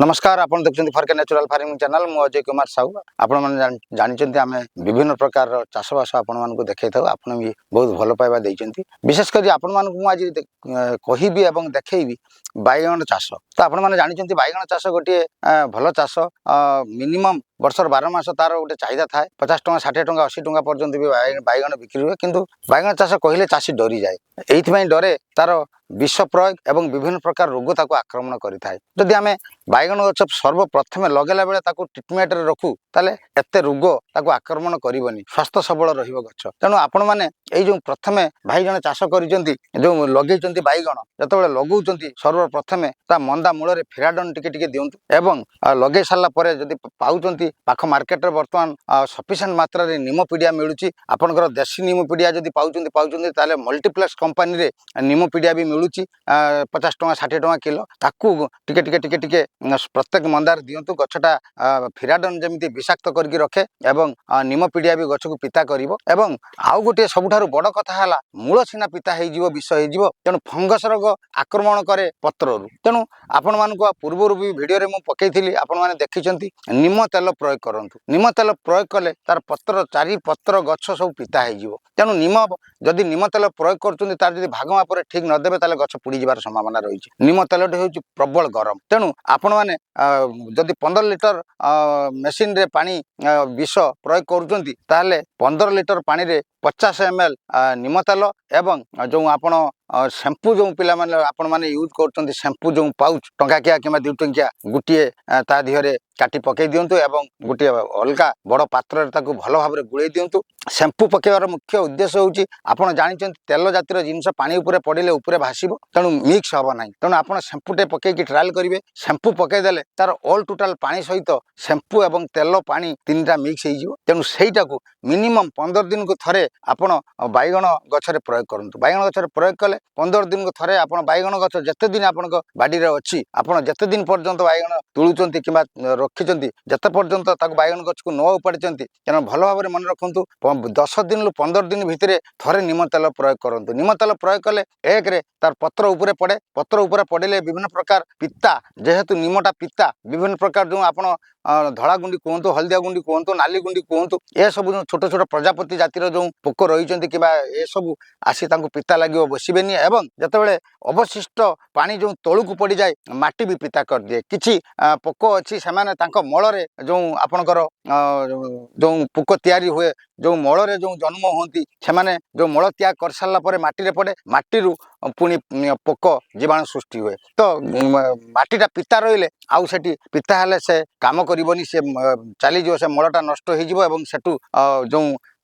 नमस्कार आपण देखुछन्ती फरके नेचुरल फार्मिंग चैनल मु अजय कुमार साहू आपण माने जानिचन्ती आमे विभिन्न प्रकार चाषबास आपण मानकु देखै थाउ आपण भी बहुत भलो पाइबा दैचन्ती विशेष करी आपण मानकु मु आज कहिबी एवं देखैबी बाइगण चाष तो आपण माने जानिचन्ती बाइगण चाष गोटे भलो चाष मिनिमम वर्षर 12 मास तार गोटे चाहिदा थाए 50 टका 60 टका 80 टका पर्यंत भी बाइगण बिक्री हुए किंतु बाइगण चाष कहले चाषी डरी जाए एइथमै डरे तार विष प्रयोग एवं विभिन्न प्रकार रोग ताको आक्रमण करि थाए जदि आमे बाइगण गछ सर्वप्रथमे लगेला बेले ताको ट्रिटमेंट रे रखू ताले एते रोग ताको आक्रमण करिवनी स्वास्थ्य सबल रहिबो गछ तेणु आपण माने एई जो प्रथमे भाई जने चाष करिसंती जो लगेइसंती बाइगण जतबेले लगौचंती सर्वप्रथमे ता मंदा मूल रे फेराडन टिके टिके दियंतु एवं लगे साला परे जदि पाउचंती पाख मार्केट रे वर्तमान सफिशिएंट मात्रा रे निमोपीडिया मिलुची आपनकर देशी निमोपीडिया जदि पाउचंती ताले मल्टीप्लेक्स कंपनी रे निमोपीडिया भी मिलुची 50 टका 60 टका किलो ताकू टिके टिके टिके टिके प्रत्येक मंदार दियंतु गछटा फिराडन जमिति विषाक्त करके रखे एवं निमोपीडिया भी गछ को पिता करिवो एवं आउ गोटे सबुठारु बड़ कथा हला मूल सिना पिता हे जीवो विष हे जीवो तेणु फंगस रोग आक्रमण करे पत्ररु तेणु आपण मानकु पूर्वरु भी वीडियो रे मु पकेइथिली आपण माने देखिचंती निम तेल प्रयोग करंतु निम तेल प्रयोग कले तार पत्र चारि पत्र गछ सब पिता हे जीवो तेणु निम जदि निम तेल प्रयोग करचंती तार जदि भाग मापरे ठीक न देबे ताले गछ पुड़ी जिबार संभावना रहिछि निम तेलटी होउछि प्रबल गरम तेणु आपण माने जदि 15 लिटर मेसिन रे पानी विष प्रयोग करूचंती ताले 15 लिटर पानी रे 50 ml निम तेल एवं जो आपण शैम्पू जो पिला माने आपण माने यूज करचंती शैम्पू जो पाउच टंका किया किमा 2 टंकिया गुटिए ता दिहरे काटी पके दियंतु एवं गुटिए अलगा बड़ पात्र रे ताकू भलो भाबरे गुळै दियंतु शैम्पू पकेवार मुख्य उद्देश्य होउची आपण जानिचंती तेल जातिर जिंस पानी ऊपर पडिले ऊपर भासीबो तेणु मिक्स हबो नाही तेणु आपण शैम्पू टे पके की ट्रायल करिवे शैम्पू पके देले तार ऑल टोटल पानी सहित शैम्पू एवं तेल पानी तीनटा मिक्स हे जीवो तेणु सेहीटा को मिनिमम 15 दिन को थरे आपण बाइगण गछरे प्रयोग करंतु बाइगण गछरे प्रयोग कले 15 दिन को थरे आपण बाइगण गछ जते दिन आपण बाडी रे अछि आपण जते दिन पर्यंत बाइगण तुळुचंती किबा रखिचंती जते पर्यंत ताको बाइगण गछ को न उपाडिचंती तेणु भलो भाबरे मन रखंतु 10 दिन लु 15 दिन भितरे थरे निम तेल प्रयोग करंतु निम तेल प्रयोग कले एक रे तार पत्र ऊपर पड़े पत्र ऊपर पड़े विभिन्न प्रकार पित्ता जेहेतु निमटा पित्ता विभिन्न प्रकार जो आपण धड़ा गुंडी कहतु हलदिया गुंडी कहतु नाली गुंडी कहतु ए सब छोट छोट प्रजापति जातिर जो पोक रही कि ए सब आसी पिता लगे बसबेनी एवं जितेबाला अवशिष्ट पानी जो तलू पड़ जाए माटी भी पिता कर दिए किसी पोक अच्छी से मल जो आपणकर जो पोक तैयारी हुए जो मल जो जन्म होती से जो मल त्याग कर सारापर माटी पड़े माटी पुणी पोक जीवाणु सृष्टि हुए तो माटीटा पिता रहिले आउ सेठी पिता हेले से काम करबनी से चलीज से मलटा नष्ट हो सेठू जो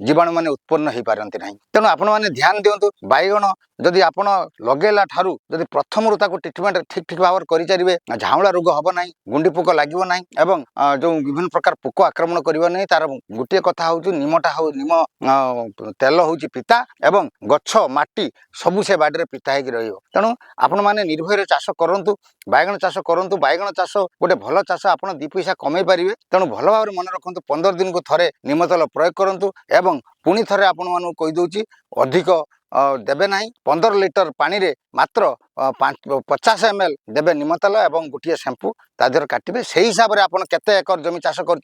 जीवाणु माने उत्पन्न हो पारती ना तेणु आपण मैंने ध्यान दिंतु बाइगण जदि आपण लगेला ठारू जदि प्रथम ट्रिटमेंट ठीक ठीक भाव करेंगे झाउला रोग हम ना गुंडी पोक लगे ना एवं जो विभिन्न प्रकार पोक आक्रमण कर तार गोटे कथा हूँ निमटा हो निम तेल हूँ पिता एवं गछ माटी सबू से बाड़ी पिता हो तेणु आपण मैंने निर्भय चाष करूँ बाइगण चाष करूँ बाइगण चाष गोटे भल चाष आप 2 पैसा कमे पारे तेणु भल भाव मन रखु 15 दिन को थरे निम तेल प्रयोग करूँ एवं पुणी थे आपण मानू कहीदे अधिक देवे ना 15 लिटर पानी रे मात्र 50 ml देवे निम तेल एवं गोटे शैम्पू तादेह काटे से हिसाब से आपड़ केते एकर जमी चाष कर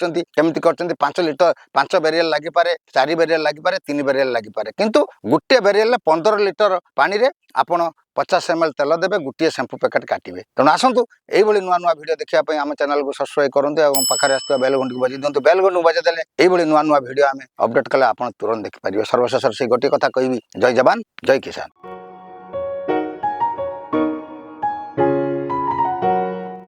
5 लिटर 5 बेरियल लगी पारे 4 बेरियल लगी पारे 3 बेरियल लगी पारे किंतु गोटे बेरियल 15 लिटर पानी रे आपड़ 50 ml तेल देवे गोटे शैम्पू पैकेट काटे तेणु आसतु यही नुआ नुआ भिडियो देखा आम चैनल को सब्सक्राइब करूँ और पाखे आसुवा बेल घंटी को बजाई दिखाँ बेल घंटी बजाई देले यही नुआ नुआ भिडियो आम अपडेट कले आप तुरंत देखिपारे सर्वशेष से गोटे कथा कहि जय जवान जय किसान।